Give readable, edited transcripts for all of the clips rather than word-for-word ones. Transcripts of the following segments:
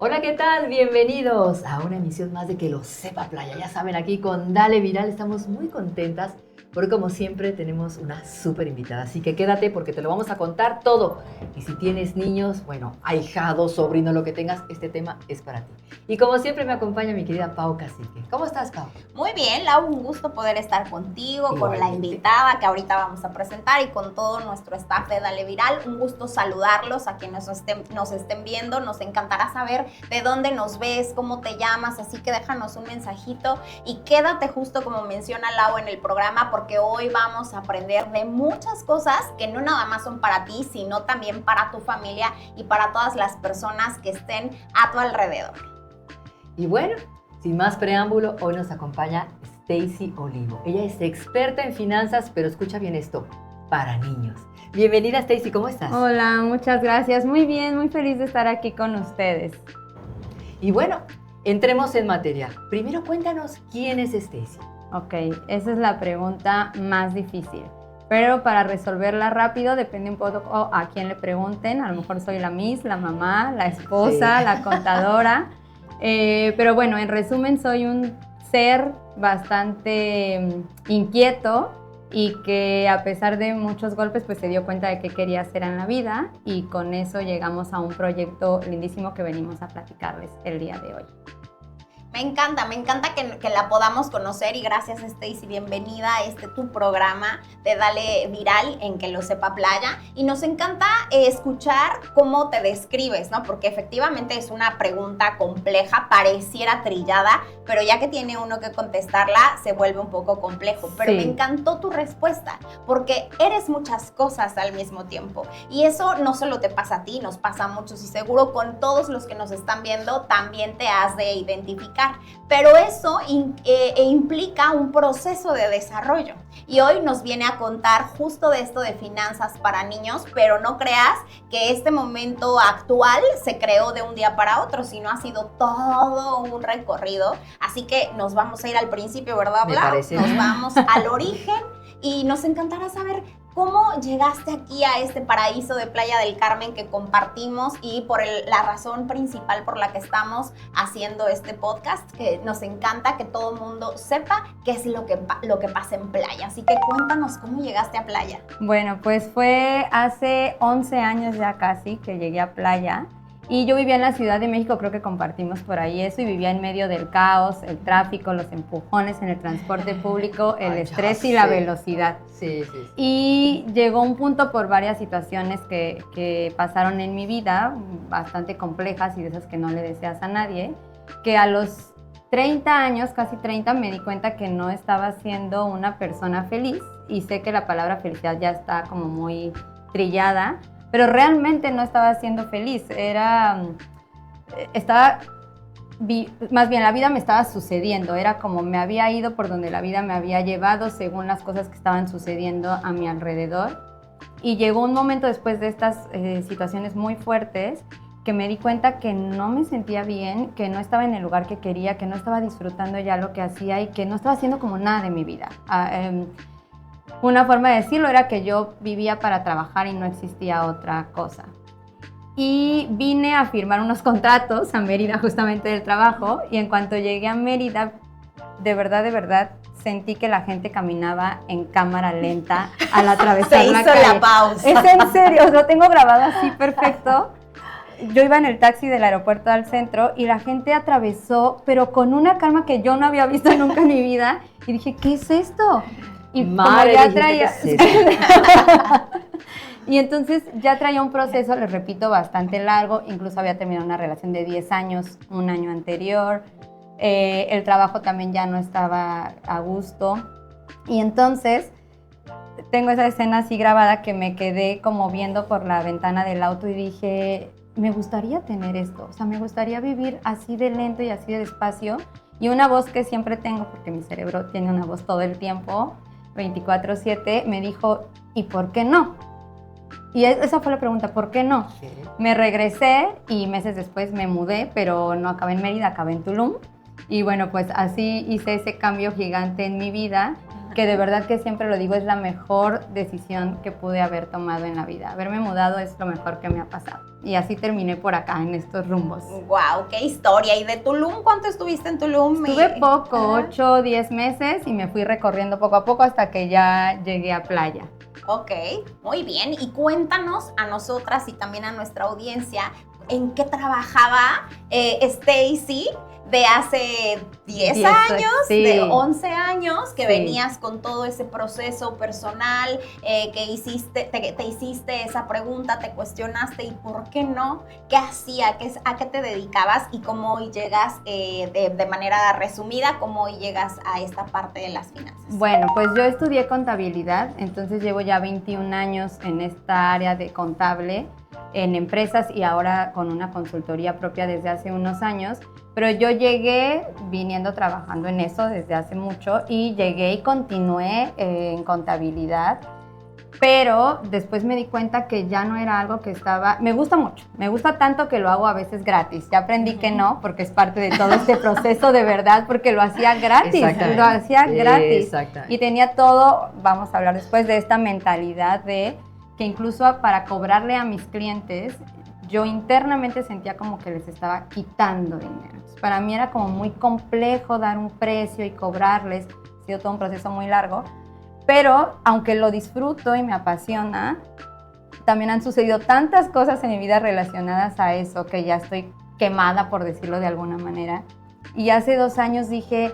Hola, ¿qué tal? Bienvenidos a una emisión más de Que lo sepa Playa. Ya saben, aquí con Dale Viral estamos muy contentas porque como siempre tenemos una súper invitada. Así que quédate porque te lo vamos a contar todo. Y si tienes niños, bueno, ahijados, sobrinos, lo que tengas, este tema es para ti. Y como siempre me acompaña mi querida Pau Cacique. ¿Cómo estás, Pau? Muy bien, Lau, un gusto poder estar contigo, con la Igualmente. invitada que ahorita vamos a presentar y con todo nuestro staff de Dale Viral. Un gusto saludarlos a quienes nos estén viendo. Nos encantará saber de dónde nos ves, cómo te llamas, así que déjanos un mensajito y quédate justo como menciona Lau en el programa porque hoy vamos a aprender de muchas cosas que no nada más son para ti, sino también para tu familia y para todas las personas que estén a tu alrededor. Y bueno, sin más preámbulo, hoy nos acompaña Stacy Olivo. Ella es experta en finanzas, pero escucha bien esto, para niños. Bienvenida, Stacy, ¿cómo estás? Hola, muchas gracias. Muy bien, muy feliz de estar aquí con ustedes. Y bueno, entremos en materia. Primero cuéntanos quién es Stacy. Ok, esa es la pregunta más difícil. Pero para resolverla rápido depende un poco a quién le pregunten. A lo mejor soy la Miss, la mamá, la esposa, Sí. la contadora. Pero bueno, en resumen soy un ser bastante inquieto y que a pesar de muchos golpes pues se dio cuenta de qué quería hacer en la vida y con eso llegamos a un proyecto lindísimo que venimos a platicarles el día de hoy. Me encanta que la podamos conocer y gracias Stacy, bienvenida a tu programa de Dale Viral en Que lo sepa Playa y nos encanta escuchar cómo te describes, ¿no? Porque efectivamente es una pregunta compleja, pareciera trillada, pero ya que tiene uno que contestarla se vuelve un poco complejo, pero Sí. Me encantó tu respuesta porque eres muchas cosas al mismo tiempo y eso no solo te pasa a ti, nos pasa a muchos y seguro con todos los que nos están viendo también te has de identificar. Pero eso implica un proceso de desarrollo y hoy nos viene a contar justo de esto de finanzas para niños, pero no creas que este momento actual se creó de un día para otro, sino ha sido todo un recorrido, así que nos vamos a ir al principio, ¿verdad, Me Blau? parece Nos bien. vamos al origen y nos encantará saber ¿cómo llegaste aquí a este paraíso de Playa del Carmen que compartimos y por la razón principal por la que estamos haciendo este podcast? Que nos encanta que todo el mundo sepa qué es lo que pasa en Playa. Así que cuéntanos cómo llegaste a Playa. Bueno, pues fue hace 11 años ya casi que llegué a Playa y yo vivía en la Ciudad de México, creo que compartimos por ahí eso, y vivía en medio del caos, el tráfico, los empujones en el transporte público, el Ay, estrés ya y la sé. velocidad. Sí, sí, sí. Y llegó un punto por varias situaciones que pasaron en mi vida, bastante complejas y de esas que no le deseas a nadie, que a los 30 años, casi 30, me di cuenta que no estaba siendo una persona feliz y sé que la palabra felicidad ya está como muy trillada, pero realmente no estaba siendo feliz, más bien la vida me estaba sucediendo, era como me había ido por donde la vida me había llevado según las cosas que estaban sucediendo a mi alrededor. Y llegó un momento después de estas situaciones muy fuertes que me di cuenta que no me sentía bien, que no estaba en el lugar que quería, que no estaba disfrutando ya lo que hacía y que no estaba haciendo como nada de mi vida. Una forma de decirlo era que yo vivía para trabajar y no existía otra cosa. Y vine a firmar unos contratos a Mérida justamente del trabajo y en cuanto llegué a Mérida, de verdad, sentí que la gente caminaba en cámara lenta al atravesar Se la hizo calle. la pausa. Es en serio, lo tengo grabado así perfecto. Yo iba en el taxi del aeropuerto al centro y la gente atravesó, pero con una calma que yo no había visto nunca en mi vida. Y dije, ¿qué es esto? Y Madre, como ya dijiste, traía... ¿qué es esto? Y entonces ya traía un proceso, les repito, bastante largo. Incluso había terminado una relación de 10 años, un año anterior. El trabajo también ya no estaba a gusto. Y entonces tengo esa escena así grabada que me quedé como viendo por la ventana del auto y dije, me gustaría tener esto. O sea, me gustaría vivir así de lento y así de despacio. Y una voz que siempre tengo, porque mi cerebro tiene una voz todo el tiempo, 24/7, me dijo, ¿y por qué no? Y esa fue la pregunta, ¿por qué no? Sí. Me regresé y meses después me mudé, pero no acabé en Mérida, acabé en Tulum. Y bueno, pues así hice ese cambio gigante en mi vida que de verdad que siempre lo digo, es la mejor decisión que pude haber tomado en la vida. Haberme mudado es lo mejor que me ha pasado. Y así terminé por acá, en estos rumbos. ¡Wow! ¡Qué historia! ¿Y de Tulum? ¿Cuánto estuviste en Tulum? Estuve poco, 8 o 10 meses, y me fui recorriendo poco a poco hasta que ya llegué a playa. Ok, muy bien. Y cuéntanos a nosotras y también a nuestra audiencia, ¿en qué trabajaba Stacy de hace 10 años, sí. de 11 años, que Sí. venías con todo ese proceso personal, que hiciste, te hiciste esa pregunta, te cuestionaste y por qué no, qué hacía, a qué te dedicabas y cómo hoy llegas, de manera resumida, cómo hoy llegas a esta parte de las finanzas? Bueno, pues yo estudié contabilidad, entonces llevo ya 21 años en esta área de contable, en empresas, y ahora con una consultoría propia desde hace unos años. Pero yo llegué viniendo trabajando en eso desde hace mucho, y llegué y continué en contabilidad, pero después me di cuenta que ya no era algo que estaba... Me gusta mucho, me gusta tanto que lo hago a veces gratis. Ya aprendí que no, porque es parte de todo este proceso de verdad, porque lo hacía gratis, lo hacía gratis. Exactamente. Y tenía todo, vamos a hablar después de esta mentalidad de que incluso para cobrarle a mis clientes, yo internamente sentía como que les estaba quitando dinero. Entonces, para mí era como muy complejo dar un precio y cobrarles. Ha sido todo un proceso muy largo. Pero aunque lo disfruto y me apasiona, también han sucedido tantas cosas en mi vida relacionadas a eso que ya estoy quemada, por decirlo de alguna manera. Y hace 2 años dije,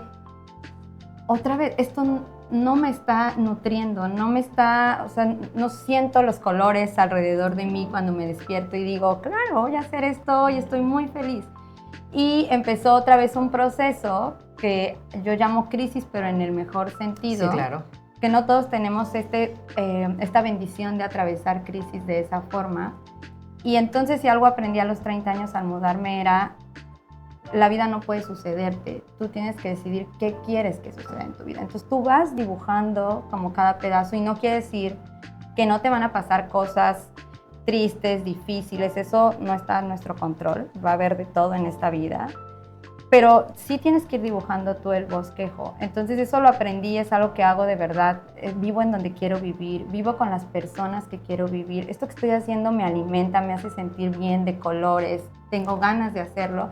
otra vez, esto no me está nutriendo, no me está, o sea, no siento los colores alrededor de mí cuando me despierto y digo, claro, voy a hacer esto y estoy muy feliz. Y empezó otra vez un proceso que yo llamo crisis, pero en el mejor sentido. Sí, claro. Que no todos tenemos esta bendición de atravesar crisis de esa forma. Y entonces, si algo aprendí a los 30 años al mudarme era, la vida no puede sucederte, tú tienes que decidir qué quieres que suceda en tu vida. Entonces tú vas dibujando como cada pedazo, y no quiere decir que no te van a pasar cosas tristes, difíciles, eso no está en nuestro control, va a haber de todo en esta vida, pero sí tienes que ir dibujando tú el bosquejo. Entonces eso lo aprendí, es algo que hago de verdad, vivo en donde quiero vivir, vivo con las personas que quiero vivir, esto que estoy haciendo me alimenta, me hace sentir bien, de colores, tengo ganas de hacerlo.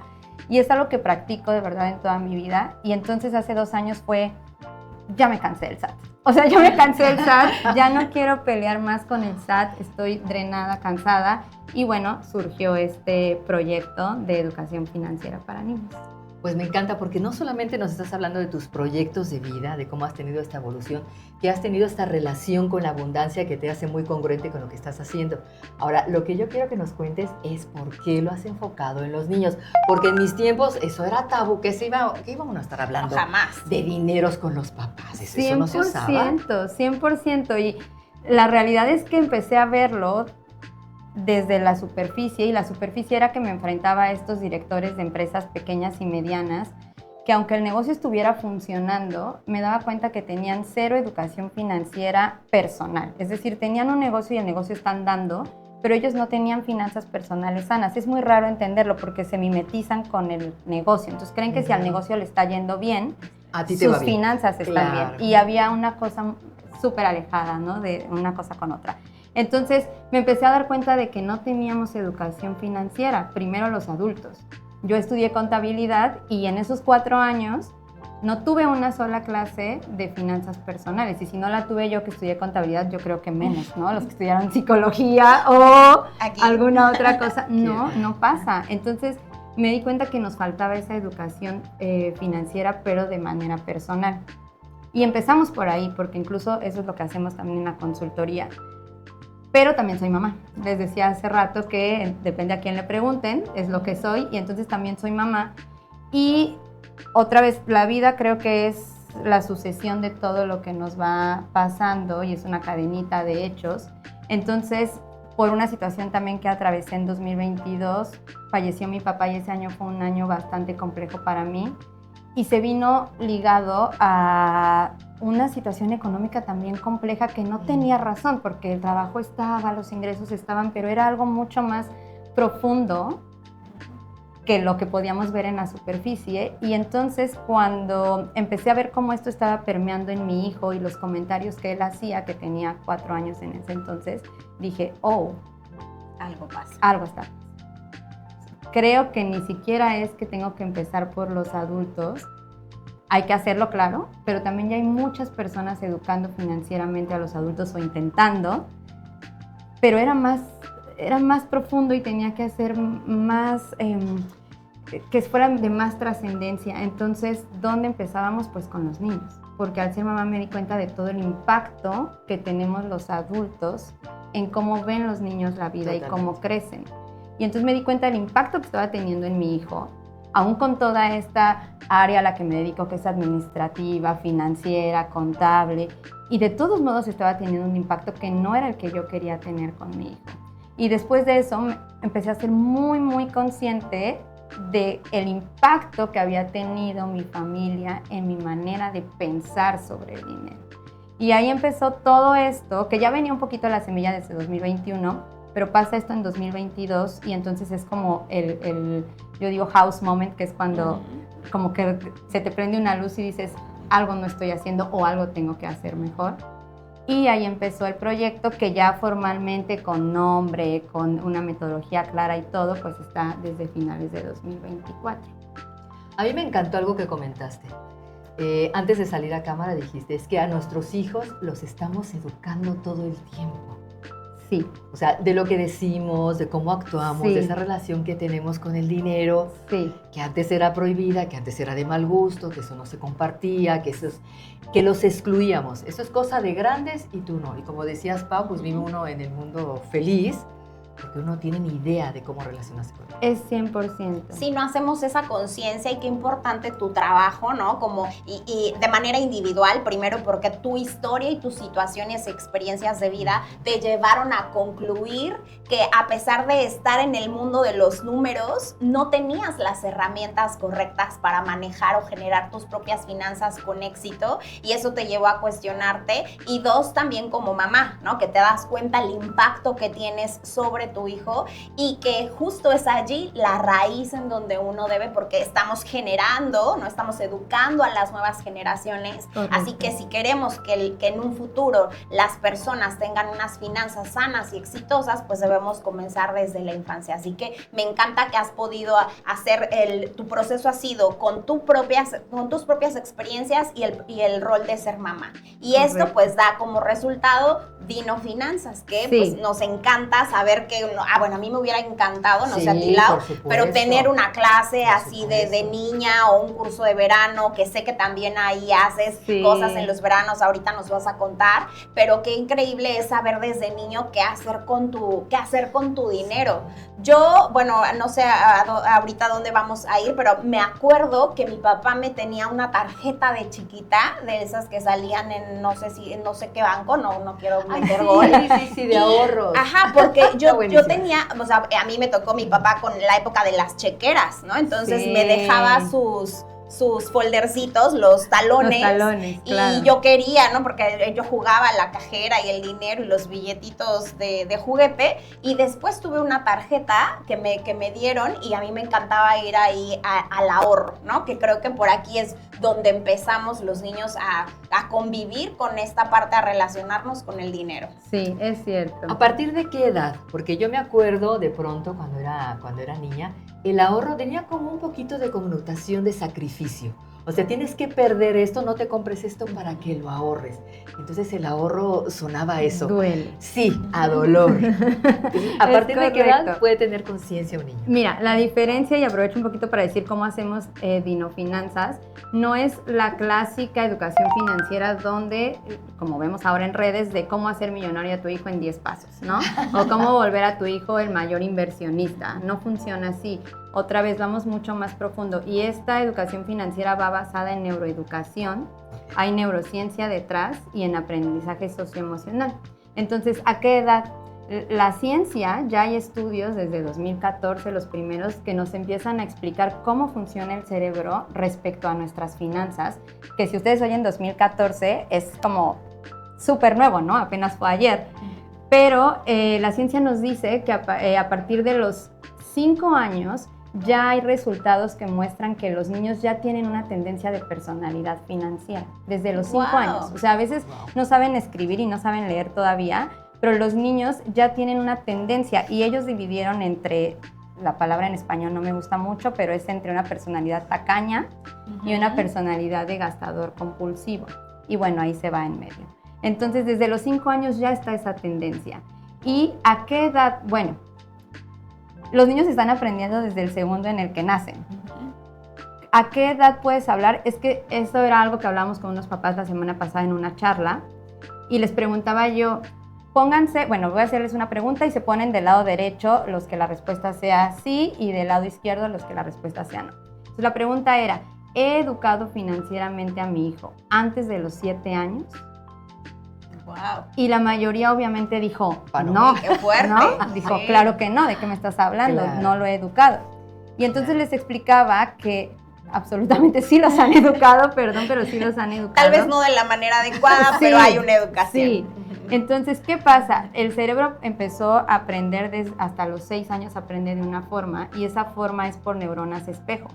Y es algo que practico de verdad en toda mi vida. Y entonces hace 2 años fue, ya me cansé del SAT. O sea, ya me cansé del SAT, ya no quiero pelear más con el SAT, estoy drenada, cansada. Y bueno, surgió este proyecto de educación financiera para niños. Pues me encanta, porque no solamente nos estás hablando de tus proyectos de vida, de cómo has tenido esta evolución, que has tenido esta relación con la abundancia que te hace muy congruente con lo que estás haciendo. Ahora, lo que yo quiero que nos cuentes es por qué lo has enfocado en los niños. Porque en mis tiempos eso era tabú, que íbamos a estar hablando Jamás. de dineros con los papás. Eso no se usaba. 100%. Y la realidad es que empecé a verlo desde la superficie, y la superficie era que me enfrentaba a estos directores de empresas pequeñas y medianas que, aunque el negocio estuviera funcionando, me daba cuenta que tenían 0 educación financiera personal. Es decir, tenían un negocio y el negocio está andando, pero ellos no tenían finanzas personales sanas. Es muy raro entenderlo porque se mimetizan con el negocio. Entonces creen que si al negocio le está yendo bien, A ti te sus va bien. finanzas están Claro. bien. Y había una cosa súper alejada, ¿no?, de una cosa con otra. Entonces me empecé a dar cuenta de que no teníamos educación financiera, primero los adultos. Yo estudié contabilidad y en esos 4 años no tuve una sola clase de finanzas personales. Y si no la tuve yo, que estudié contabilidad, yo creo que menos, ¿no? Los que estudiaron psicología o Aquí. alguna otra cosa. No pasa. Entonces me di cuenta que nos faltaba esa educación financiera, pero de manera personal. Y empezamos por ahí, porque incluso eso es lo que hacemos también en la consultoría. Pero también soy mamá. Les decía hace rato que depende a quién le pregunten, es lo que soy, y entonces también soy mamá. Y otra vez, la vida creo que es la sucesión de todo lo que nos va pasando, y es una cadenita de hechos. Entonces, por una situación también que atravesé en 2022, falleció mi papá, y ese año fue un año bastante complejo para mí. Y se vino ligado a una situación económica también compleja que no tenía razón, porque el trabajo estaba, los ingresos estaban, pero era algo mucho más profundo que lo que podíamos ver en la superficie. Y entonces cuando empecé a ver cómo esto estaba permeando en mi hijo y los comentarios que él hacía, que tenía 4 años en ese entonces, dije, oh, Algo pasa. algo está. Creo que ni siquiera es que tengo que empezar por los adultos. Hay que hacerlo, claro, pero también ya hay muchas personas educando financieramente a los adultos o intentando, pero era más profundo y tenía que hacer más, que fueran de más trascendencia. Entonces, ¿dónde empezábamos? Pues con los niños, porque al ser mamá me di cuenta de todo el impacto que tenemos los adultos en cómo ven los niños la vida. Totalmente. Y cómo crecen. Y entonces me di cuenta del impacto que estaba teniendo en mi hijo, aún con toda esta área a la que me dedico, que es administrativa, financiera, contable, y de todos modos estaba teniendo un impacto que no era el que yo quería tener con mi hijo. Y después de eso empecé a ser muy, muy consciente del impacto que había tenido mi familia en mi manera de pensar sobre el dinero. Y ahí empezó todo esto, que ya venía un poquito la semilla desde 2021, pero pasa esto en 2022 y entonces es como yo digo house moment, que es cuando como que se te prende una luz y dices, algo no estoy haciendo o algo tengo que hacer mejor. Y ahí empezó el proyecto, que ya formalmente con nombre, con una metodología clara y todo, pues está desde finales de 2024. A mí me encantó algo que comentaste. Antes de salir a cámara dijiste, es que a nuestros hijos los estamos educando todo el tiempo. Sí. O sea, de lo que decimos, de cómo actuamos, sí. de esa relación que tenemos con el dinero, sí. que antes era prohibida, que antes era de mal gusto, que eso no se compartía, que los excluíamos. Eso es cosa de grandes y tú no. Y como decías, Pau, pues vive uno en el mundo feliz, porque uno no tiene ni idea de cómo relacionarse con él. Es 100%. Si no hacemos esa conciencia, y qué importante tu trabajo, ¿no? Como, y de manera individual, primero porque tu historia y tus situaciones, experiencias de vida te llevaron a concluir que a pesar de estar en el mundo de los números, no tenías las herramientas correctas para manejar o generar tus propias finanzas con éxito, y eso te llevó a cuestionarte. Y dos, también como mamá, ¿no? Que te das cuenta el impacto que tienes sobre tu hijo, y que justo es allí la raíz en donde uno debe, porque estamos generando, no estamos educando a las nuevas generaciones. Correcto. Así que si queremos que en un futuro las personas tengan unas finanzas sanas y exitosas, pues debemos comenzar desde la infancia. Así que me encanta que has podido hacer tu proceso ha sido con tus propias experiencias y el rol de ser mamá. Y correcto. Esto pues da como resultado Dino Finanzas, que sí. Pues nos encanta saber que, bueno, a mí me hubiera encantado, no sé a ti, Lau, pero tener una clase así de niña o un curso de verano, que sé que también ahí haces sí. cosas en los veranos, ahorita nos vas a contar, pero qué increíble es saber desde niño qué hacer con tu dinero. Yo, bueno, no sé ahorita dónde vamos a ir, pero me acuerdo que mi papá me tenía una tarjeta de chiquita, de esas que salían en no sé qué banco, no quiero meter gol. Sí, de ahorros. Ajá, porque yo tenía, o sea, a mí me tocó mi papá con la época de las chequeras, ¿no? Entonces sí. me dejaba sus foldercitos, los talones, claro. Y yo quería, ¿no? Porque yo jugaba la cajera y el dinero y los billetitos de juguete, y después tuve una tarjeta que me dieron, y a mí me encantaba ir ahí al ahorro, ¿no? Que creo que por aquí es donde empezamos los niños a convivir con esta parte, a relacionarnos con el dinero. Sí, es cierto. ¿A partir de qué edad? Porque yo me acuerdo de pronto cuando era niña, el ahorro tenía como un poquito de connotación de sacrificio. O sea, tienes que perder esto, no te compres esto para que lo ahorres. Entonces el ahorro sonaba a eso. Duele. Sí, a dolor. ¿A partir de qué edad puede tener conciencia un niño? Mira, la diferencia, y aprovecho un poquito para decir cómo hacemos Dino Finanzas, no es la clásica educación financiera donde, como vemos ahora en redes, de cómo hacer millonario a tu hijo en 10 pasos, ¿no? O cómo volver a tu hijo el mayor inversionista. No funciona así. Otra vez, vamos mucho más profundo. Y esta educación financiera va basada en neuroeducación, hay neurociencia detrás y en aprendizaje socioemocional. Entonces, ¿a qué edad? La ciencia, ya hay estudios desde 2014, los primeros, que nos empiezan a explicar cómo funciona el cerebro respecto a nuestras finanzas, que si ustedes oyen 2014 es como súper nuevo, ¿no? Apenas fue ayer. Pero la ciencia nos dice que a partir de los 5 años ya hay resultados que muestran que los niños ya tienen una tendencia de personalidad financiera desde los 5 Wow. años. O sea, a veces no saben escribir y no saben leer todavía, pero los niños ya tienen una tendencia y ellos dividieron entre, la palabra en español no me gusta mucho, pero es entre una personalidad tacaña y una personalidad de gastador compulsivo. Y bueno, ahí se va en medio. Entonces, desde los 5 años ya está esa tendencia. ¿Y a qué edad? Bueno, los niños están aprendiendo desde el segundo en el que nacen. ¿A qué edad puedes hablar? Es que eso era algo que hablamos con unos papás la semana pasada en una charla y les preguntaba yo, pónganse, bueno, voy a hacerles una pregunta y se ponen del lado derecho los que la respuesta sea sí y del lado izquierdo los que la respuesta sea no. Entonces la pregunta era, ¿he educado financieramente a mi hijo antes de los 7 años? Wow. Y la mayoría obviamente dijo, Pano. no, Qué fuerte. ¿no? Dijo, Sí. claro que no, ¿de qué me estás hablando? Claro. No lo he educado. Y entonces Claro. les explicaba que absolutamente sí los han educado, perdón, pero sí los han educado. Tal vez no de la manera adecuada, Sí, pero hay una educación. sí. Entonces, ¿qué pasa? El cerebro empezó a aprender hasta los 6 años, aprende de una forma y esa forma es por neuronas espejo.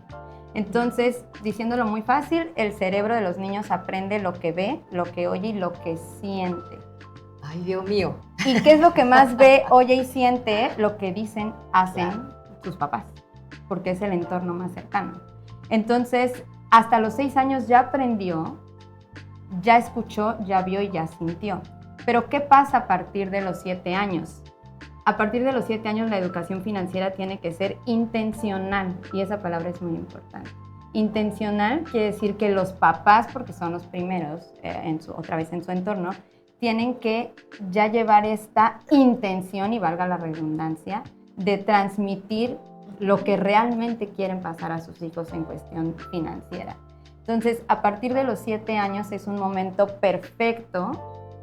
Entonces, diciéndolo muy fácil, el cerebro de los niños aprende lo que ve, lo que oye y lo que siente. Ay, Dios mío. ¿Y qué es lo que más ve, oye y siente? Lo que dicen, hacen sus papás, porque es el entorno más cercano. Entonces, hasta los 6 años ya aprendió, ya escuchó, ya vio y ya sintió. Pero, ¿qué pasa a partir de los 7 años? A partir de los 7 años la educación financiera tiene que ser intencional y esa palabra es muy importante. Intencional quiere decir que los papás, porque son los primeros, otra vez en su entorno, tienen que ya llevar esta intención, y valga la redundancia, de transmitir lo que realmente quieren pasar a sus hijos en cuestión financiera. Entonces, a partir de los 7 años es un momento perfecto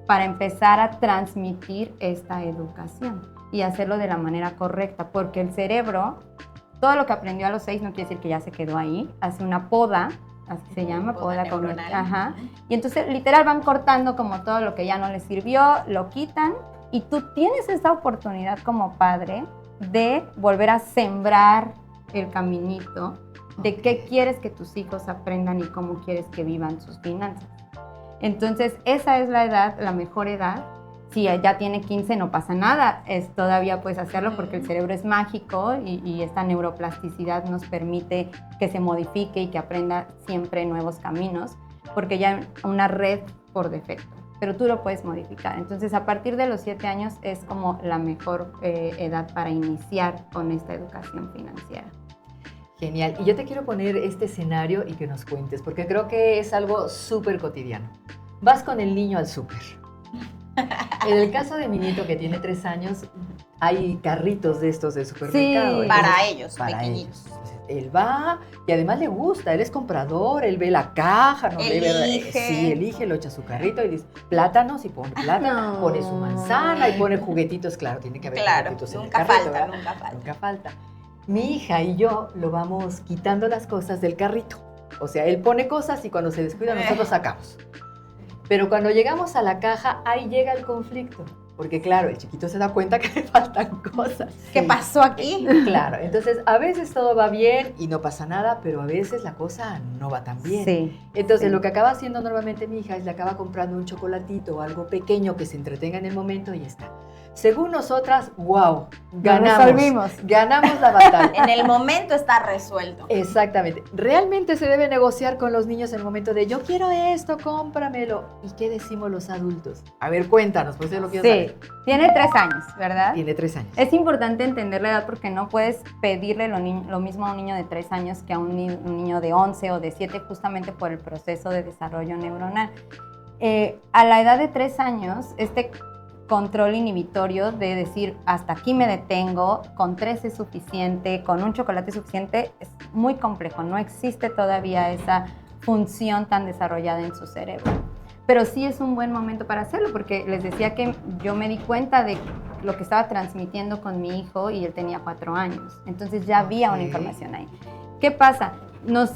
para empezar a transmitir esta educación y hacerlo de la manera correcta, porque el cerebro, todo lo que aprendió a los 6 no quiere decir que ya se quedó ahí, hace una poda, así se llama, poda neuronal. cognitiva. Ajá. Y entonces literal van cortando como todo lo que ya no les sirvió, lo quitan y tú tienes esa oportunidad como padre de volver a sembrar el caminito de qué quieres que tus hijos aprendan y cómo quieres que vivan sus finanzas. Entonces, esa es la edad, la mejor edad. Si ya tiene 15 no pasa nada, todavía puedes hacerlo porque el cerebro es mágico y esta neuroplasticidad nos permite que se modifique y que aprenda siempre nuevos caminos, porque ya hay una red por defecto, pero tú lo puedes modificar. Entonces, a partir de los 7 años es como la mejor edad para iniciar con esta educación financiera. Genial. Y yo te quiero poner este escenario y que nos cuentes, porque creo que es algo súper cotidiano. Vas con el niño al súper. En el caso de mi nieto que tiene 3 años, hay carritos de estos del supermercado. Sí. Para ellos, para pequeñitos. ellos. Entonces, él va y además le gusta, él es comprador, él ve la caja, ¿no? Elige. Sí, elige, lo echa a su carrito y dice plátanos y pone plátano, No. pone su manzana y pone juguetitos, claro, tiene que haber Claro, juguetitos en nunca el carrito, falta, ¿verdad? nunca falta. Nunca falta. Mi hija y yo lo vamos quitando las cosas del carrito. O sea, él pone cosas y cuando se descuida nosotros sacamos. Pero cuando llegamos a la caja, ahí llega el conflicto. Porque claro, el chiquito se da cuenta que le faltan cosas. ¿Qué pasó aquí? Claro, entonces a veces todo va bien y no pasa nada, pero a veces la cosa no va tan bien. Sí. Entonces sí. lo que acaba haciendo normalmente mi hija es le acaba comprando un chocolatito o algo pequeño que se entretenga en el momento y ya está. Según nosotras, wow, ganamos. resolvimos. Ganamos la batalla. En el momento está resuelto. Exactamente. Realmente se debe negociar con los niños en el momento de yo quiero esto, cómpramelo. ¿Y qué decimos los adultos? A ver, cuéntanos, pues yo lo quiero Sí, saber. tiene 3 años, ¿verdad? Tiene 3 años. Es importante entender la edad porque no puedes pedirle lo mismo a un niño de 3 años que a un niño de 11 o de 7 justamente por el proceso de desarrollo neuronal. A la edad de 3 años, este control inhibitorio de decir hasta aquí me detengo, con 3 es suficiente, con un chocolate es suficiente, es muy complejo, no existe todavía esa función tan desarrollada en su cerebro. Pero sí es un buen momento para hacerlo porque les decía que yo me di cuenta de lo que estaba transmitiendo con mi hijo y él tenía 4 años, entonces ya había una Ok. información ahí. ¿Qué pasa? Nos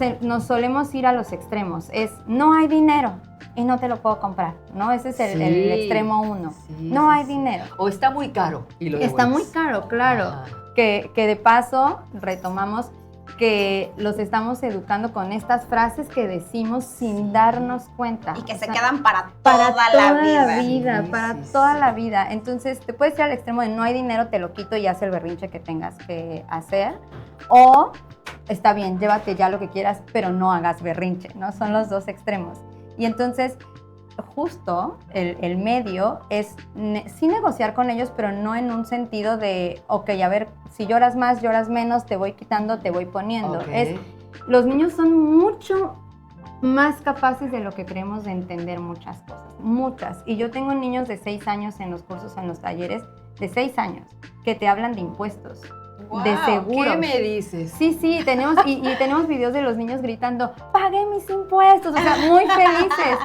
solemos ir a los extremos, es no hay dinero y no te lo puedo comprar, ¿no? Ese es el Sí, extremo 1. sí, No sí, hay sí. dinero. O está muy caro y lo Está muy devuelves. caro, claro. Ajá. Que de paso retomamos, que los estamos educando con estas frases que decimos sin darnos cuenta. Y que O se sea, quedan para toda la vida. Para Sí, toda sí. la vida. Entonces, te puedes ir al extremo de no hay dinero, te lo quito y haz el berrinche que tengas que hacer. O, está bien, llévate ya lo que quieras, pero no hagas berrinche, ¿no? Son los dos extremos. Y entonces, justo el medio es sí negociar con ellos, pero no en un sentido de, ok, a ver, si lloras más, lloras menos, te voy quitando, te voy poniendo. Ok. Los niños son mucho más capaces de lo que creemos de entender muchas cosas, muchas. Y yo tengo niños de 6 años en los cursos, en los talleres, de 6 años, que te hablan de impuestos, Wow, de seguros. ¿Qué me dices? Sí, tenemos, y tenemos videos de los niños gritando, pagué mis impuestos, o sea, muy felices.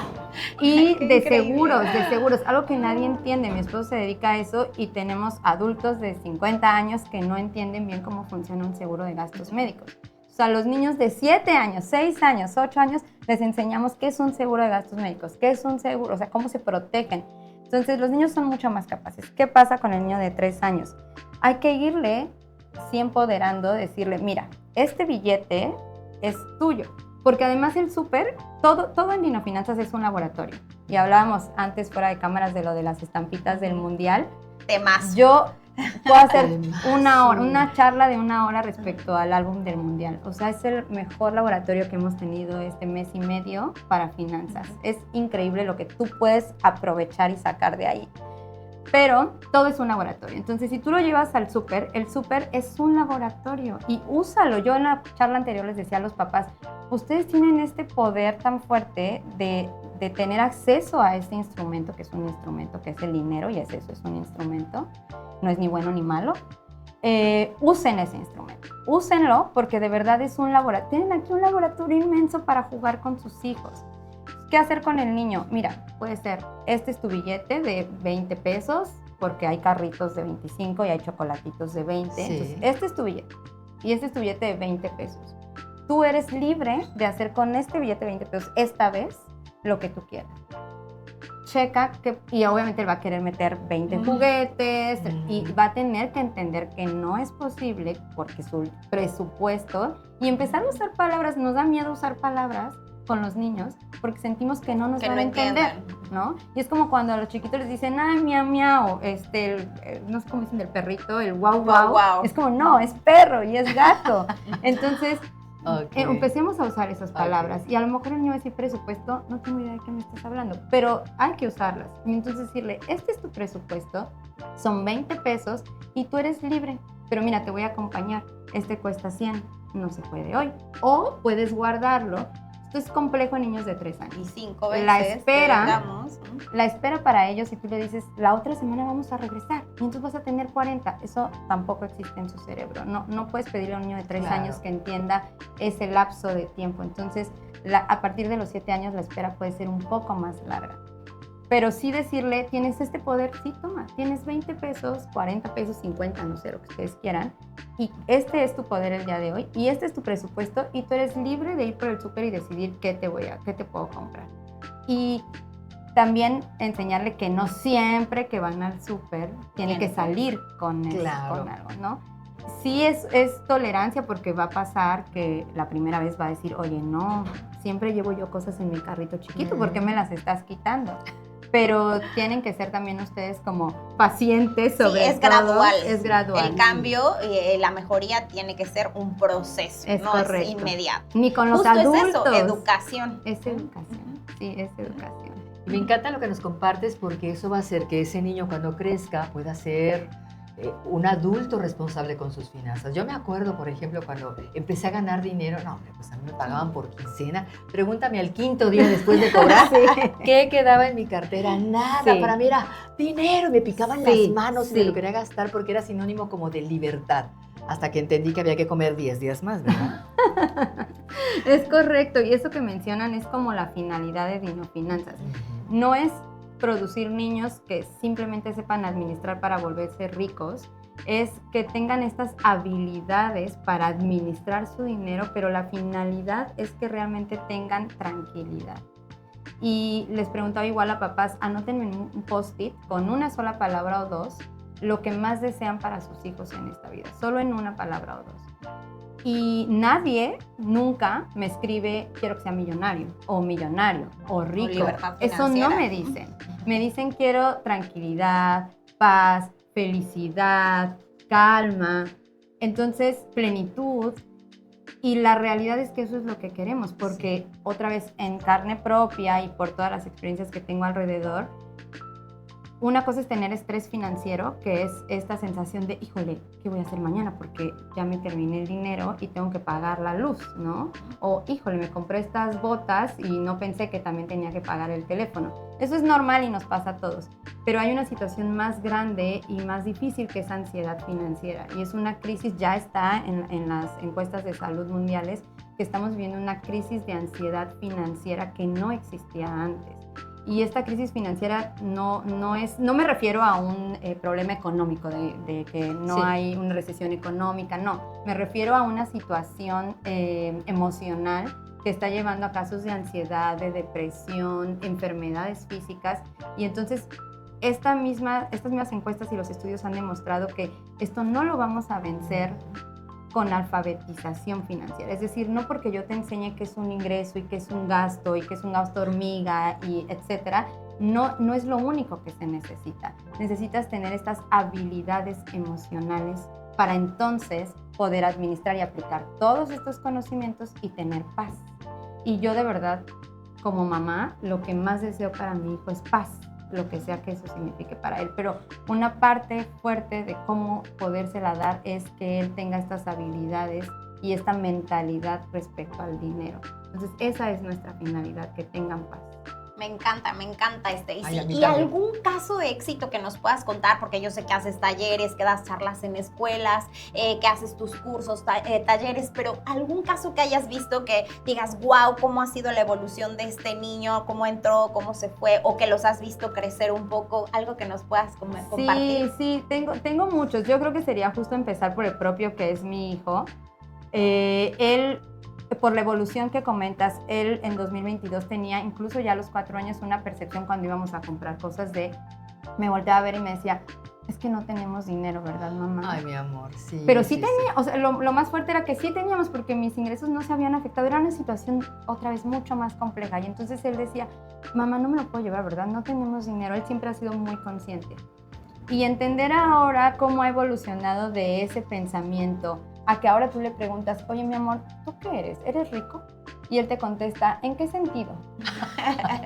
Y Qué de increíble. seguros, algo que nadie entiende. Mi esposo se dedica a eso y tenemos adultos de 50 años que no entienden bien cómo funciona un seguro de gastos médicos. O sea, a los niños de 7 años, 6 años, 8 años, les enseñamos qué es un seguro de gastos médicos, qué es un seguro, o sea, cómo se protegen. Entonces, los niños son mucho más capaces. ¿Qué pasa con el niño de 3 años? Hay que irle sí empoderando, decirle, mira, este billete es tuyo. Porque además el súper, todo en Dinofinanzas es un laboratorio. Y hablábamos antes fuera de cámaras de lo de las estampitas del mundial. Temas. Yo puedo hacer Temazo. una charla de 1 hora respecto al álbum del mundial. O sea, es el mejor laboratorio que hemos tenido este mes y medio para finanzas. Es increíble lo que tú puedes aprovechar y sacar de ahí. Pero todo es un laboratorio. Entonces, si tú lo llevas al súper, el súper es un laboratorio y úsalo. Yo en la charla anterior les decía a los papás, ustedes tienen este poder tan fuerte de tener acceso a este instrumento, que es un instrumento, que es el dinero, y es eso, es un instrumento. No es ni bueno ni malo. Usen ese instrumento. Úsenlo porque de verdad es un laboratorio. Tienen aquí un laboratorio inmenso para jugar con sus hijos. ¿Qué hacer con el niño? Mira, puede ser, este es tu billete de 20 pesos, porque hay carritos de 25 y hay chocolatitos de 20. Sí. Entonces, este es tu billete y este es tu billete de 20 pesos. Tú eres libre de hacer con este billete de 20 pesos esta vez lo que tú quieras. Checa que, y obviamente él va a querer meter 20 juguetes y va a tener que entender que no es posible porque su presupuesto, y empezar a usar palabras, nos da miedo usar palabras con los niños porque sentimos que no nos van a entender, ¿no? Y es como cuando a los chiquitos les dicen, ay, miau, miau, no sé cómo dicen del perrito, el guau, guau, Guau. es como, no, es perro y es gato. Entonces, Ok. empecemos a usar esas palabras. Ok. Y a lo mejor el niño va a decir presupuesto, no tengo idea de qué me estás hablando, pero hay que usarlas. Y entonces decirle, este es tu presupuesto, son 20 pesos y tú eres libre, pero mira, te voy a acompañar, este cuesta 100, no se puede hoy. O puedes guardarlo. Esto es complejo en niños de 3 años. Y 5 veces. La espera. digamos. La espera para ellos, si tú le dices, la otra semana vamos a regresar y entonces vas a tener 40, eso tampoco existe en su cerebro. No puedes pedirle a un niño de 3 Claro. años que entienda ese lapso de tiempo. Entonces, a partir de los 7 años la espera puede ser un poco más larga. Pero sí decirle, tienes este poder, sí, toma, tienes 20 pesos, 40 pesos, 50, no sé, lo que ustedes quieran. Y este es tu poder el día de hoy y este es tu presupuesto y tú eres libre de ir por el súper y decidir qué te puedo comprar. Y también enseñarle que no siempre que van al súper tiene que salir con Claro. algo, ¿no? Sí es tolerancia porque va a pasar que la primera vez va a decir, oye, no, siempre llevo yo cosas en mi carrito chiquito, ¿por qué me las estás quitando? Pero tienen que ser también ustedes como pacientes sobre Sí, es todo. gradual. Es gradual. El cambio, la mejoría tiene que ser un proceso, Es no correcto. es inmediato. Ni con los Justo adultos. es eso, educación. Es educación, sí, es educación. Y me encanta lo que nos compartes porque eso va a hacer que ese niño cuando crezca pueda ser un adulto responsable con sus finanzas. Yo me acuerdo, por ejemplo, cuando empecé a ganar dinero, no, hombre, pues a mí me pagaban por quincena. Pregúntame al 5.º día después de cobrar, ¿qué quedaba en mi cartera? Nada, Sí. para mí era dinero, me picaban Sí, las manos y sí. me lo quería gastar porque era sinónimo como de libertad. Hasta que entendí que había que comer 10 días más, ¿verdad? Es correcto, y eso que mencionan es como la finalidad de Dinofinanzas. No es producir niños que simplemente sepan administrar para volverse ricos, es que tengan estas habilidades para administrar su dinero, pero la finalidad es que realmente tengan tranquilidad. Y les preguntaba igual a papás, anótenme en un post-it con una sola palabra o dos lo que más desean para sus hijos en esta vida, solo en una palabra o dos. Y nadie nunca me escribe, quiero que sea millonario o rico. libertad Eso financiera. no me dicen. Me dicen, quiero tranquilidad, paz, felicidad, calma. Entonces, plenitud. Y la realidad es que eso es lo que queremos, porque otra vez en carne propia y por todas las experiencias que tengo alrededor, una cosa es tener estrés financiero, que es esta sensación de, híjole, ¿qué voy a hacer mañana? Porque ya me terminé el dinero y tengo que pagar la luz, ¿no? O, híjole, me compré estas botas y no pensé que también tenía que pagar el teléfono. Eso es normal y nos pasa a todos. Pero hay una situación más grande y más difícil que es ansiedad financiera. Y es una crisis, ya está en las encuestas de salud mundiales, que estamos viviendo una crisis de ansiedad financiera que no existía antes. Y esta crisis financiera no me refiero a un problema económico, de que no hay una recesión económica, no. Me refiero a una situación emocional que está llevando a casos de ansiedad, de depresión, enfermedades físicas. Y entonces estas mismas encuestas y los estudios han demostrado que esto no lo vamos a vencer con alfabetización financiera. Es decir, no porque yo te enseñe qué es un ingreso y qué es un gasto y qué es un gasto hormiga y etcétera, no es lo único que se necesita. Necesitas tener estas habilidades emocionales para entonces poder administrar y aplicar todos estos conocimientos y tener paz. Y yo de verdad, como mamá, lo que más deseo para mi hijo es paz, lo que sea que eso signifique para él. Pero una parte fuerte de cómo podérsela dar es que él tenga estas habilidades y esta mentalidad respecto al dinero. Entonces, esa es nuestra finalidad, que tengan paz. Me encanta, Stacy. Ay, a mí ¿Y también. algún caso de éxito que nos puedas contar? Porque yo sé que haces talleres, que das charlas en escuelas, que haces tus cursos, talleres, pero algún caso que hayas visto que digas, wow, cómo ha sido la evolución de este niño, cómo entró, cómo se fue, o que los has visto crecer un poco, algo que nos puedas compartir. Sí, tengo muchos. Yo creo que sería justo empezar por el propio, que es mi hijo. Él, por la evolución que comentas, él en 2022 tenía, incluso ya a los 4 años, una percepción cuando íbamos a comprar cosas me volteaba a ver y me decía, es que no tenemos dinero, ¿verdad, mamá? Ay, mi amor, sí. Pero sí tenía, o sea, lo más fuerte era que sí teníamos, porque mis ingresos no se habían afectado. Era una situación otra vez mucho más compleja. Y entonces él decía, mamá, no me lo puedo llevar, ¿verdad? No tenemos dinero. Él siempre ha sido muy consciente. Y entender ahora cómo ha evolucionado de ese pensamiento a que ahora tú le preguntas, oye, mi amor, ¿tú qué eres? ¿Eres rico? Y él te contesta, ¿en qué sentido?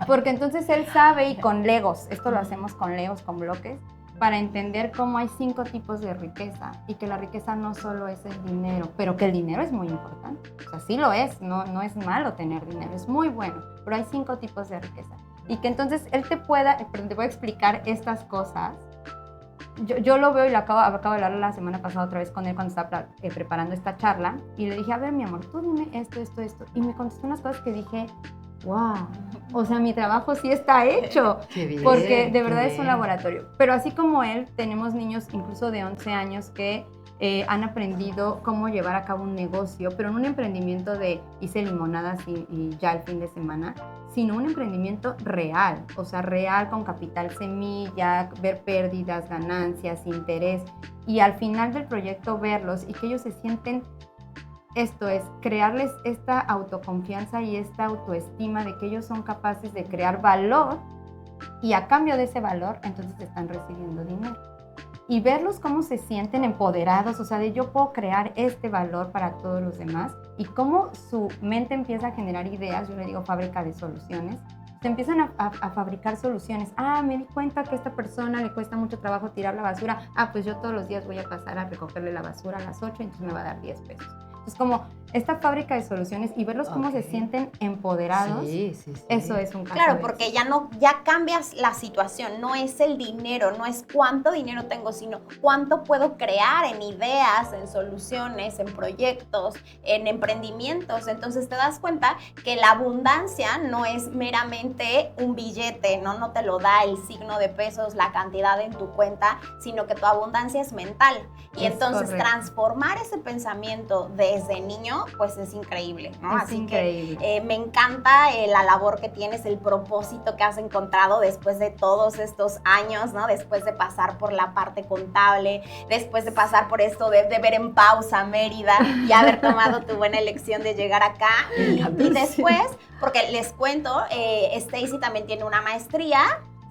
Porque entonces él sabe, y con legos, esto lo hacemos con legos, con bloques, para entender cómo hay 5 tipos de riqueza y que la riqueza no solo es el dinero, pero que el dinero es muy importante. O sea, sí lo es, no es malo tener dinero, es muy bueno, pero hay 5 tipos de riqueza. Y que entonces él te pueda explicar estas cosas. Yo lo veo y acabo de hablar la semana pasada otra vez con él cuando estaba preparando esta charla y le dije, a ver, mi amor, tú dime esto. Y me contestó unas cosas que dije, wow, o sea, mi trabajo sí está hecho. Qué bien, Porque de verdad qué es un bien. laboratorio. Pero así como él, tenemos niños incluso de 11 años que han aprendido cómo llevar a cabo un negocio, pero no un emprendimiento de hice limonadas y ya el fin de semana, sino un emprendimiento real, o sea, real con capital semilla, ver pérdidas, ganancias, interés, y al final del proyecto verlos y que ellos se sienten, esto es, crearles esta autoconfianza y esta autoestima de que ellos son capaces de crear valor y a cambio de ese valor, entonces están recibiendo dinero. Y verlos cómo se sienten empoderados, o sea, de yo puedo crear este valor para todos los demás y cómo su mente empieza a generar ideas, yo le digo fábrica de soluciones, se empiezan a fabricar soluciones. Ah, me di cuenta que a esta persona le cuesta mucho trabajo tirar la basura, pues yo todos los días voy a pasar a recogerle la basura a las 8 y entonces me va a dar 10 pesos. Entonces, como esta fábrica de soluciones y verlos cómo se sienten empoderados, Sí. eso es un caso Claro, de porque éxito. ya cambias la situación, no es el dinero, no es cuánto dinero tengo, sino cuánto puedo crear en ideas, en soluciones, en proyectos, en emprendimientos. Entonces te das cuenta que la abundancia no es meramente un billete, no te lo da el signo de pesos, la cantidad en tu cuenta, sino que tu abundancia es mental. Y Es entonces correcto. transformar ese pensamiento de desde niño, pues es increíble, ¿no? Es Así increíble. que me encanta la labor que tienes, el propósito que has encontrado después de todos estos años, ¿no? Después de pasar por la parte contable, después de pasar por esto de ver en pausa Mérida y haber tomado tu buena elección de llegar acá. Y después, porque les cuento, Stacy también tiene una maestría.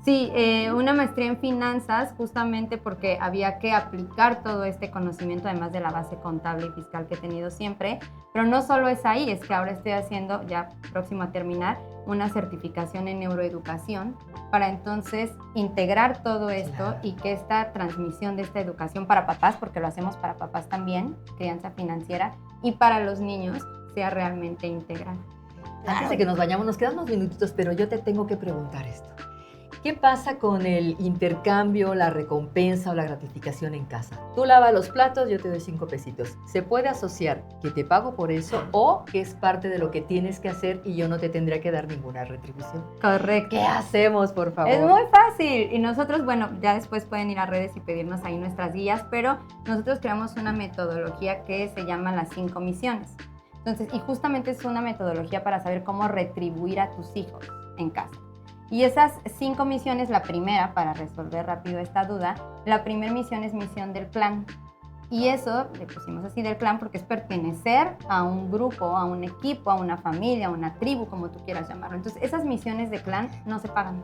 Sí, una maestría en finanzas, justamente porque había que aplicar todo este conocimiento, además de la base contable y fiscal que he tenido siempre. Pero no solo es ahí, es que ahora estoy haciendo, ya próximo a terminar, una certificación en neuroeducación para entonces integrar todo esto y que esta transmisión de esta educación para papás, porque lo hacemos para papás también, crianza financiera, y para los niños sea realmente integral. Antes de que nos vayamos, nos quedan unos minutitos, pero yo te tengo que preguntar esto. ¿Qué pasa con el intercambio, la recompensa o la gratificación en casa? Tú lavas los platos, yo te doy 5 pesitos. ¿Se puede asociar que te pago por eso o que es parte de lo que tienes que hacer y yo no te tendría que dar ninguna retribución? Correcto. ¿Qué hacemos, por favor? Es muy fácil. Y nosotros, bueno, ya después pueden ir a redes y pedirnos ahí nuestras guías, pero nosotros creamos una metodología que se llama las 5 misiones. Entonces, y justamente es una metodología para saber cómo retribuir a tus hijos en casa. Y esas 5 misiones, la primera, para resolver rápido esta duda, la primera misión es misión del clan. Y eso le pusimos así del clan porque es pertenecer a un grupo, a un equipo, a una familia, a una tribu, como tú quieras llamarlo. Entonces, esas misiones de clan no se pagan.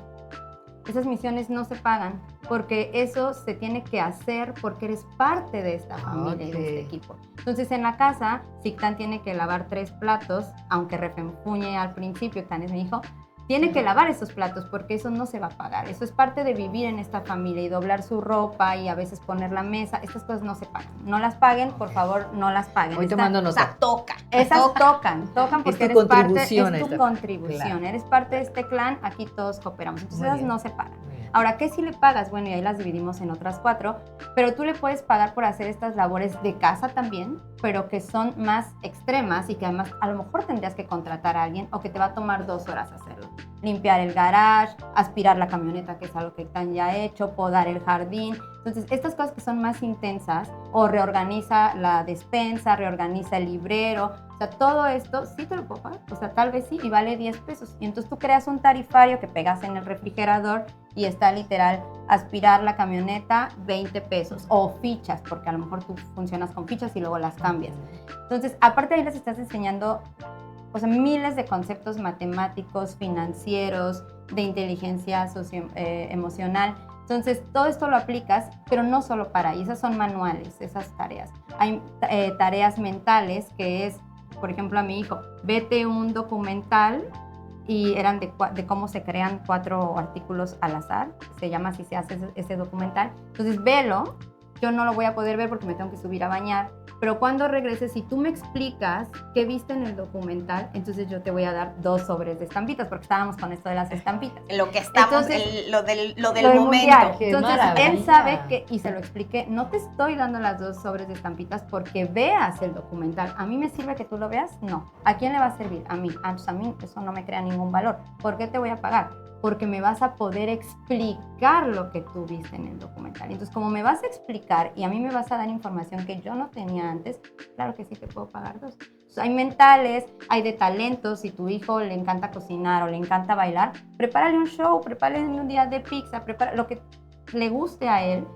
Esas misiones no se pagan porque eso se tiene que hacer porque eres parte de esta familia y de este equipo. Entonces, en la casa, si Tan tiene que lavar 3 platos, aunque refunfuñe al principio, Tan es mi hijo, tiene que lavar esos platos porque eso no se va a pagar. Eso es parte de vivir en esta familia y doblar su ropa y a veces poner la mesa. Estas cosas no se pagan. No las paguen, por favor, no las paguen. Hoy te mando nota. O sea, toca. Esas tocan porque es tu eres parte, contribución. es tu contribución. Claro. Eres parte de este clan, aquí todos cooperamos. Entonces Muy esas bien. no se pagan. Ahora, ¿qué si le pagas? Bueno, y ahí las dividimos en otras 4, pero tú le puedes pagar por hacer estas labores de casa también, pero que son más extremas y que además a lo mejor tendrías que contratar a alguien o que te va a tomar 2 horas hacerlo. Limpiar el garage, aspirar la camioneta, que es algo que Tan ya ha hecho, podar el jardín. Entonces, estas cosas que son más intensas, o reorganiza la despensa, reorganiza el librero, o sea, todo esto sí te lo puedo pagar, o sea, tal vez sí, y vale 10 pesos. Y entonces tú creas un tarifario que pegas en el refrigerador y está literal, aspirar la camioneta, 20 pesos, o fichas, porque a lo mejor tú funcionas con fichas y luego las cambias. Entonces, aparte ahí les estás enseñando, o sea, miles de conceptos matemáticos, financieros, de inteligencia emocional. Entonces, todo esto lo aplicas, pero no solo para ahí, esas son manuales, esas tareas. Hay tareas mentales, que es, por ejemplo, a mi hijo, vete un documental, y eran de cómo se crean 4 artículos al azar, se llama así, se hace ese documental. Entonces, velo, yo no lo voy a poder ver porque me tengo que subir a bañar, pero cuando regreses, si tú me explicas qué viste en el documental, entonces yo te voy a dar 2 sobres de estampitas, porque estábamos con esto de las estampitas. Lo que estamos, Entonces, lo del mundial. momento. Qué Entonces, maravilla. él sabe que, y se lo expliqué, no te estoy dando las 2 sobres de estampitas porque veas el documental. ¿A mí me sirve que tú lo veas? No. ¿A quién le va a servir? A mí. Entonces, a mí eso no me crea ningún valor. ¿Por qué te voy a pagar? Porque me vas a poder explicar lo que tú viste en el documental. Entonces, como me vas a explicar y a mí me vas a dar información que yo no tenía antes, claro que sí te puedo pagar 2. Entonces, hay mentales, hay de talentos. Si tu hijo le encanta cocinar o le encanta bailar, prepárale un show, prepárale un día de pizza, prepara lo que le guste a él.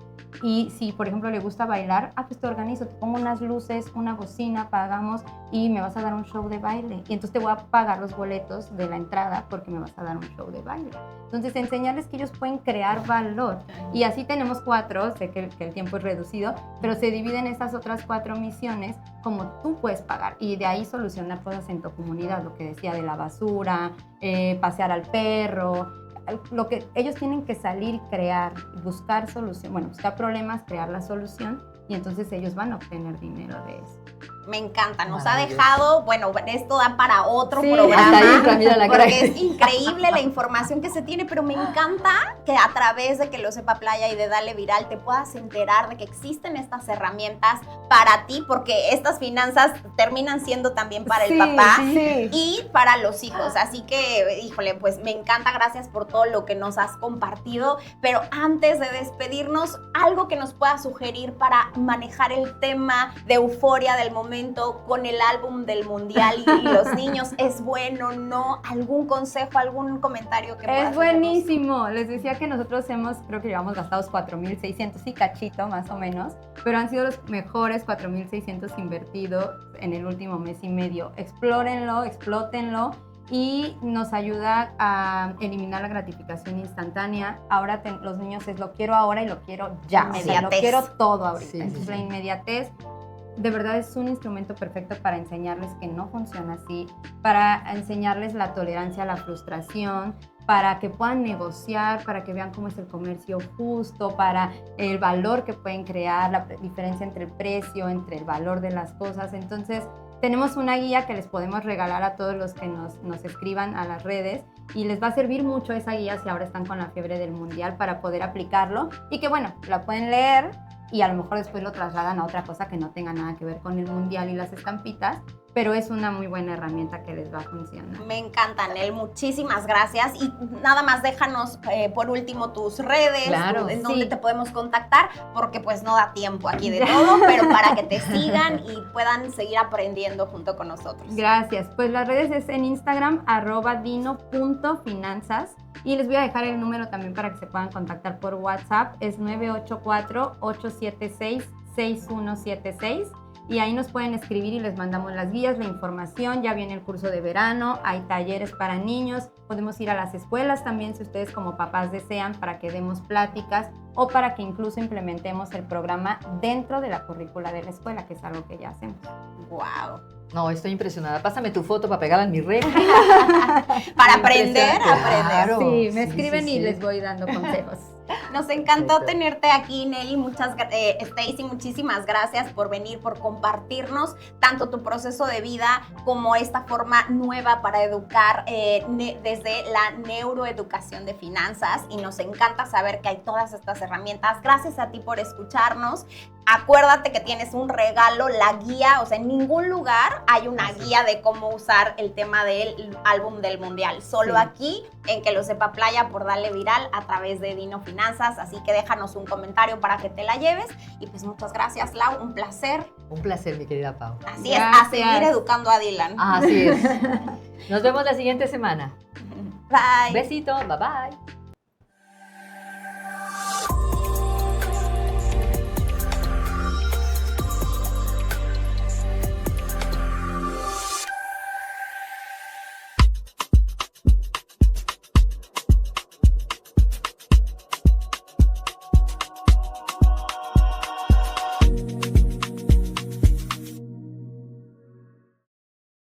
Y si, por ejemplo, le gusta bailar, pues te organizo, te pongo unas luces, una bocina, pagamos y me vas a dar un show de baile. Y entonces te voy a pagar los boletos de la entrada porque me vas a dar un show de baile. Entonces, enseñarles que ellos pueden crear valor. Y así tenemos 4, sé que el tiempo es reducido, pero se dividen esas otras 4 misiones como tú puedes pagar. Y de ahí solucionar cosas en tu comunidad, lo que decía de la basura, pasear al perro. Lo que ellos tienen que salir y crear, buscar solución, bueno, buscar problemas, crear la solución y entonces ellos van a obtener dinero de eso. Me encanta, nos ha dejado, bueno, esto da para otro Sí, programa, hasta ahí, mira la cara. porque es increíble la información que se tiene, pero me encanta que a través de que lo sepa Playa y de Dale Viral te puedas enterar de que existen estas herramientas para ti, porque estas finanzas terminan siendo también para el papá y para los hijos, así que, híjole, pues me encanta, gracias por todo lo que nos has compartido, pero antes de despedirnos, algo que nos pueda sugerir para manejar el tema de euforia del momento, momento con el álbum del mundial y los niños? ¿Es bueno, no? ¿Algún consejo, algún comentario que puedas Es buenísimo. Les decía que nosotros creo que llevamos gastados 4,600 y cachito más o menos, pero han sido los mejores 4,600 invertidos en el último mes y medio. Explórenlo, explótenlo y nos ayuda a eliminar la gratificación instantánea. Ahora los niños es lo quiero ahora y lo quiero ya. O sea, lo quiero todo ahorita. Sí, Entonces sí. la inmediatez de verdad es un instrumento perfecto para enseñarles que no funciona así, para enseñarles la tolerancia a la frustración, para que puedan negociar, para que vean cómo es el comercio justo, para el valor que pueden crear, la diferencia entre el precio, entre el valor de las cosas. Entonces, tenemos una guía que les podemos regalar a todos los que nos escriban a las redes y les va a servir mucho esa guía si ahora están con la fiebre del mundial para poder aplicarlo y que bueno, la pueden leer y a lo mejor después lo trasladan a otra cosa que no tenga nada que ver con el mundial y las estampitas, pero es una muy buena herramienta que les va a funcionar. Me encanta, Nel, muchísimas gracias. Y nada más déjanos por último tus redes, Claro, en donde sí. te podemos contactar, porque pues no da tiempo aquí de todo, pero para que te sigan y puedan seguir aprendiendo junto con nosotros. Gracias. Pues las redes es en Instagram, @dino.finanzas. Y les voy a dejar el número también para que se puedan contactar por WhatsApp. Es 984-876-6176. Y ahí nos pueden escribir y les mandamos las guías, la información. Ya viene el curso de verano, hay talleres para niños. Podemos ir a las escuelas también si ustedes como papás desean para que demos pláticas o para que incluso implementemos el programa dentro de la currícula de la escuela, que es algo que ya hacemos. Wow. No, estoy impresionada. Pásame tu foto para pegarla en mi red. Para aprender, Impresionante. aprender. Claro. Sí, me Sí, escriben sí, y sí. les voy dando consejos. Nos encantó Perfecto. tenerte aquí, Nelly. Stacy, muchísimas gracias por venir, por compartirnos tanto tu proceso de vida como esta forma nueva para educar desde la neuroeducación de finanzas. Y nos encanta saber que hay todas estas herramientas. Gracias a ti por escucharnos. Acuérdate que tienes un regalo, la guía, o sea, en ningún lugar hay una guía de cómo usar el tema del álbum del mundial. Solo Sí. aquí, en Que Lo Sepa Playa, por Dale Viral, a través de Dino Finanzas. Así que déjanos un comentario para que te la lleves. Y pues muchas gracias, Lau, un placer. Un placer, mi querida Pau. Así es, a seguir educando a Dylan. Así es. Nos vemos la siguiente semana. Bye. Besito, bye bye.